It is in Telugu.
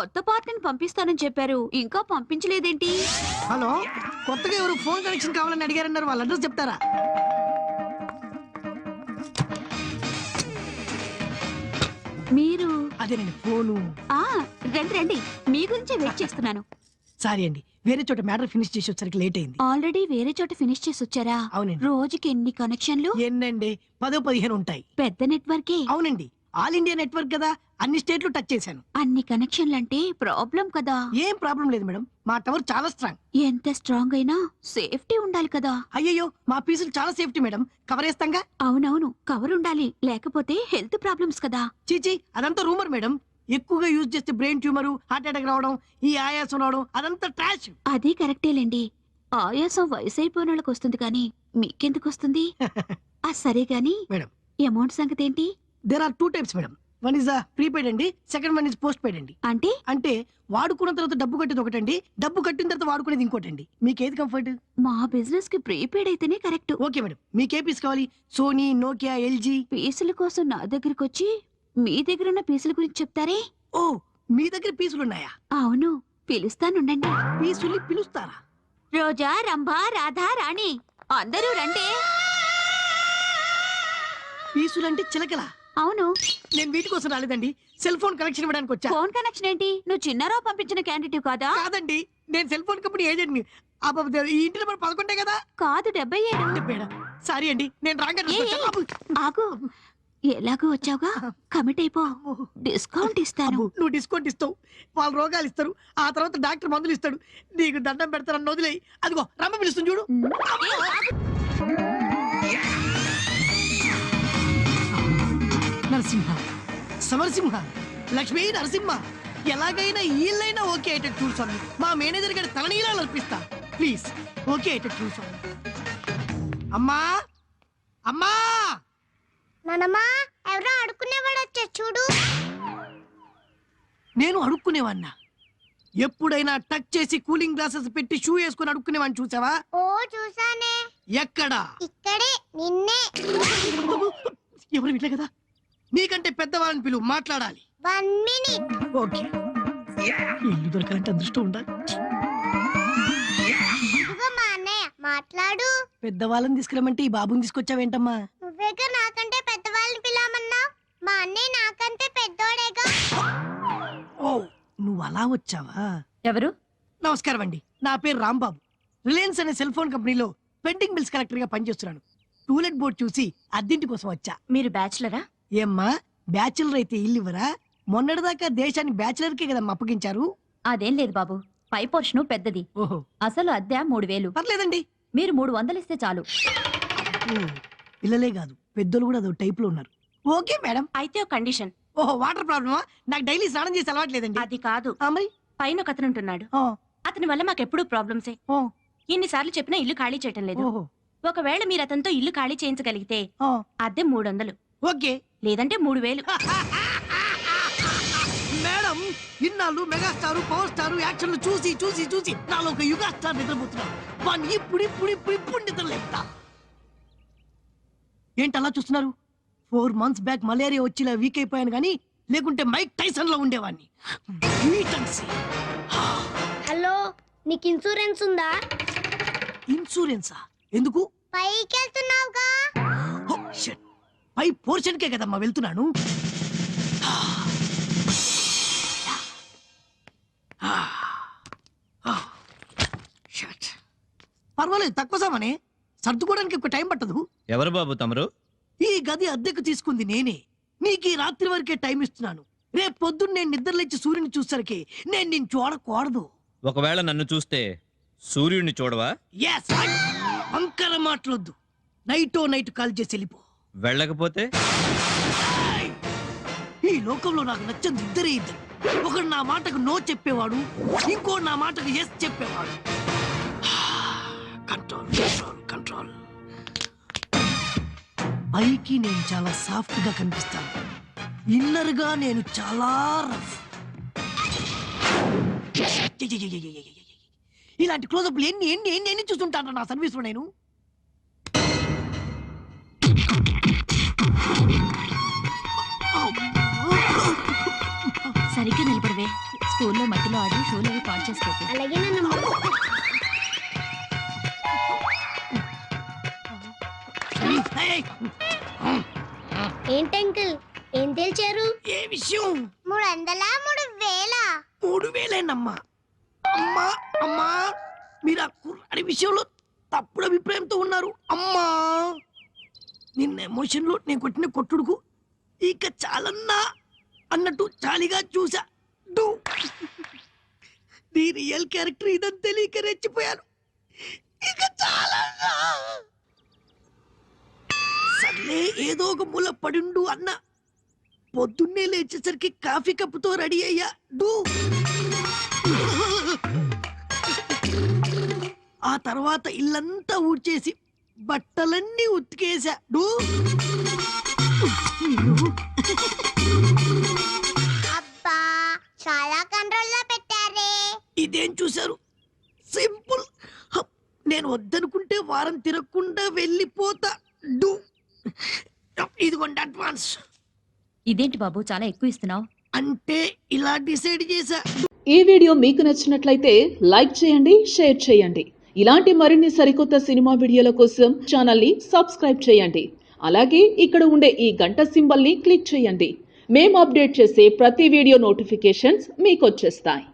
కొత్త పార్టీని పంపిస్తానని చెప్పారు, ఇంకా పంపించలేదేంటి? హలో, కొత్తగా ఎవరు ఫోన్ కనెక్షన్ కావాలని అడిగారన్నారు, వాళ్ళ అడ్రస్ చెప్తారా? మీరు అదేనండి ఫోను. రండి రండి, మీ గురించే వెయిట్ చేస్తున్నాను. సారీ అండి, వేరే చోట మ్యాటర్ ఫినిష్ చేసి వచ్చరికి లేట్ అయింది. ఆల్రెడీ వేరే చోట ఫినిష్ చేసి వచ్చారా? అవునండి. రోజుకి ఎన్ని కనెక్షన్లు? ఎన్నండి, 10-15 ఉంటాయి. పెద్ద నెట్వర్కే. అవునండి, ఆల్ ఇండియా నెట్వర్క్ కదా, అన్ని స్టేట్లు టచ్ చేశాను. అన్ని కనెక్షన్లు అంటే ప్రాబ్లం కదా? ఏం ప్రాబ్లం లేదు మేడం, మా టవర్ చాలా స్ట్రాంగ్. ఎంత స్ట్రాంగ్ అయినా సేఫ్టీ ఉండాలి కదా? అయ్యయ్యో, మా పీసులు చాలా సేఫ్టీ మేడం, కవర్ వేస్తాంగా. అవునవును, కవర్ ఉండాలి, లేకపోతే హెల్త్ ప్రాబ్లమ్స్ కదా. చీచి, అదంతా రూమర్ మేడం. ఎక్కువగా యూజ్ చేస్తే బ్రెయిన్ ట్యూమర్, హార్ట్ అటాక్ రావడం, ఈ ఆయాసం రావడం, అదంతా ట్రాష్. అది కరెక్టేలేండి, ఆయాసం వయసు అయిపోయిన వాళ్ళకి వస్తుంది కానీ మీకెందుకు వస్తుంది? సరే గాని మేడం, అమౌంట్ సంగతి ఏంటి? There are 2 types madam. One is prepaid అండి, second one is postpaid అండి. అంటే వాడుకున్న తర్వాత డబ్బు కట్టేది ఒకటండి, డబ్బు కట్టిన తర్వాత వాడుకునేది ఇంకోటండి. మీకు ఏది కంఫర్ట్? మా బిజినెస్ కి ప్రీపెయిడ్ అయితేనే కరెక్ట్. ఓకే మేడం, మీకు ఏ పీస్ కావాలి? Sony, Nokia, LG. పీసుల కోసం నా దగ్గరికి వచ్చి మీ దగ్గర ఉన్న పీసుల గురించి చెప్తారే? ఓ, మీ దగ్గర పీసులు ఉన్నాయా? అవును, పిలుస్తానుండండి. పీసుల్ని పిలుస్తారా? రోజా, రంభ, రాధా, రాణి అందరూ రండి. పీసులంటే చిలకలా? అవును. నేను వీటి కోసం రాలేదండి, సెల్ ఫోన్ కనెక్షన్ ఇవ్వడానికి వచ్చా. ఫోన్ కనెక్షన్ ఏంటి? నువ్వు చిన్నారావు పంపించిన క్యాండిడేట్ కాదా? కాదండి, నేను సెల్ ఫోన్ కంపెనీ ఏజెంట్ ని. ఈ ఇంటి నెంబర్ 11 కదా? కాదు, 77. సారీ అండి, నేను ఆగు, ఎలాగో వచ్చావుగా, కమిట్ అయిపో, డిస్కౌంట్ ఇస్తాను. నువ్వు డిస్కౌంట్ ఇస్తావు, వాళ్ళు రోగాలు ఇస్తారు, ఆ తర్వాత డాక్టర్ మందులు ఇస్తాడు, నీకు దండం పెడతారని వదిలేయి. అదిగో రమ్మ పిలుస్తుంది చూడు. నరసింహ, సమరసింహ, లక్ష్మీ నరసింహ, ఎలాగైనా ఈళ్ళైనా ఓకే అయ్యేటట్టు చూసాను. మా మేనేజర్ గారి తలనీలాలు అర్పిస్తా, ప్లీజ్ ఓకే అయ్యేటట్టు చూసాను. అమ్మా, అమ్మా, నానమ్మా, ఎవరో అడుక్కునేవాడు వచ్చా చూడు. నేను అడుక్కునేవాడినా? ఎప్పుడైనా టచ్ చేసి కూలింగ్ గ్లాసెస్ పెట్టి షూ వేసుకుని అడుక్కునేవాడిని చూసావా? ఓ చూసానే. ఎక్కడా? ఇక్కడే, నిన్నే. ఎవరు వినలే కదా, నీకంటే పెద్దవాళ్ళని పిలువు, మాట్లాడాలి. 1 minute. ఓకే, ఇల్లు దొరకాలంటే అదృష్టం ఉండాలి. ఇదిగో మా అన్నయ్య, మాట్లాడు. పెద్దవాళ్ళని తీసుకురమ్మంటే ఈ బాబుని తీసుకొచ్చావేంటమ్మా? నువ్వేగా నాకంటే పెద్దవాళ్ళని పిలవమన్నావు. మా అన్నయ్య నాకంటే పెద్దోడేగా. ఓ, నువ్వు అలా వచ్చావా? ఎవరు? నమస్కారం అండి, నా పేరు రాంబాబు. రిలయన్స్ అనే సెల్ ఫోన్ కంపెనీలో పెండింగ్ బిల్స్ కలెక్టర్ గా పనిచేస్తున్నాను. టూలెట్ బోర్డ్ చూసి అద్దెంటి కోసం వచ్చా. మీరు బ్యాచులరా? ఏమ్మా, బ్యాచులర్ అయితే ఇల్లు ఇవ్వరా? మొన్నటిదాకా దేశాన్ని బ్యాచులర్ కే కదా అప్పగించారు. అదేం లేదు బాబు, పై పోర్షను పెద్దది. ఓహో, అసలు అద్దె 3000. పర్లేదండి, మీరు 300 ఇస్తే చాలు. పిల్లలే కాదు పెద్దలు కూడా అదో టైప్ లో ఉన్నారు. Okay madam. అయితే ఒక కండిషన్. ఓహో, వాటర్ ప్రాబ్లమా? నాకు డైలీ స్నానం చేసి అలవాట్లేదండి. అది కాదు, మరి పైన ఒక అతను ఉంటున్నాడు, అతని వల్ల మాకెప్పుడు ప్రాబ్లమ్సే. ఇన్నిసార్లు చెప్పినా ఇల్లు ఖాళీ చేయటం లేదు. ఒకవేళ మీరు అతనితో ఇల్లు ఖాళీ చేయించగలిగితే అద్దె 300. ఓకే, లేదంటే 3000. మేడం, ఇన్నాళ్ళు మెగాస్టార్, పవర్ స్టార్ యాక్షన్లు చూసి చూసి చూసి నాలో ఒక యుగా స్టార్ నిద్రపోతున్నాను. వాడిని ఇప్పుడు నిద్రలేపుతా. ఏంటి అలా చూస్తున్నారు? 4 months బ్యాక్ మలేరియా వచ్చి ఇలా వీక్ అయిపోయాను కానీ లేకుంటే మైక్ టైసన్ లో ఉండేవాడిని. హలో, నీకు ఇన్సూరెన్స్ ఉందా? ఇన్సూరెన్సా? ఎందుకు? పైకి వెళ్తున్నావుగా. పై పోర్షన్ కే కదమ్మా వెళ్తున్నాను. పర్వాలేదు, తక్కువ సామానే, సర్దుకోవడానికి ఒక టైం పట్టదు. ఎవరు బాబు తమరు? ఈ గది అద్దెకు తీసుకుంది నేనే. నీకు ఈ రాత్రి వరకే టైం ఇస్తున్నాను. రేపు పొద్దున్న నేను నిద్రలేచి సూర్యుని చూసరికి నేను నిన్ను చూడకూడదు. ఒకవేళ నన్ను చూస్తే సూర్యుడిని చూడవా? వంకర మాటలొద్దు, నైట్ కాల్ చేసి వెళ్ళిపో. వెళ్ళకపోతే ఈ లోకంలో నాకు నచ్చదు ఇద్దరు. ఒకడు నా మాటకు నో చెప్పేవాడు, ఇంకో నా మాటకు ఎస్ చెప్పేవాడు. Control control control. పైకి నేను చాలా సాఫ్ట్ గా కనిపిస్తాను, ఇన్నర్ గా నేను చాలా రఫ్. ఇలాంటి క్లోజప్లు ఎన్ని ఎన్ని ఎన్ని ఎన్ని చూస్తుంటాను నా సర్వీస్ లో నేను. సరిగ్గా నిలబడవే. స్కూల్లో మట్టిలో ఆడి షూలు అవి పాడు చేసుకోకు. అలాగే నాన్నమ్మ. ఏయ్, ఏంటి అంకుల్ ఏం తెలిచారు? ఏ విషయం? 300 3,000. 3,000 అమ్మా అమ్మా, మీరు ఆ కుర్రాడి విషయంలో తప్పుడు అభిప్రాయంతో ఉన్నారు అమ్మా. నిన్న ఎమోషన్ లో నేను కొట్టిన కొట్టుడుకు ఇక చాలన్నా అన్నట్టు చాలిగా చూసా. డు. నీ రియల్ క్యారెక్టర్ ఇదని తెలియక రెచ్చిపోయాను. ఇక చాలన్నా. సర్లే ఏదో ఒక మూల పడిండు అన్న. పొద్దున్నే లేచేసరికి కాఫీ కప్పుతో రెడీ అయ్యా. డు. ఆ తర్వాత ఇల్లంతా ఊడ్చేసి బట్టలన్నీ ఉతికేసా. డు. అబ్బా చాలా కంట్రోల్ లో పెట్టారే. ఇదేం చూశారు? సింపుల్. హ, నేను వద్దనుకుంటే వారం తిరగకుండా వెళ్ళిపోతా. డు. ఇదిగోండి అడ్వాన్స్. ఇదేంటి బాబు చాలా ఎక్కువ ఇస్తున్నావు? అంటే ఇలా డిసైడ్ చేశా. ఈ వీడియో మీకు నచ్చినట్లయితే లైక్ చేయండి, షేర్ చేయండి. ఇలాంటి మరిన్ని సరికొత్త సినిమా వీడియోల కోసం ఛానల్ని సబ్స్క్రైబ్ చేయండి. అలాగే ఇక్కడ ఉండే ఈ గంట సింబల్ని క్లిక్ చేయండి. మేము అప్డేట్ చేసే ప్రతి వీడియో నోటిఫికేషన్స్ మీకు వచ్చేస్తాయి.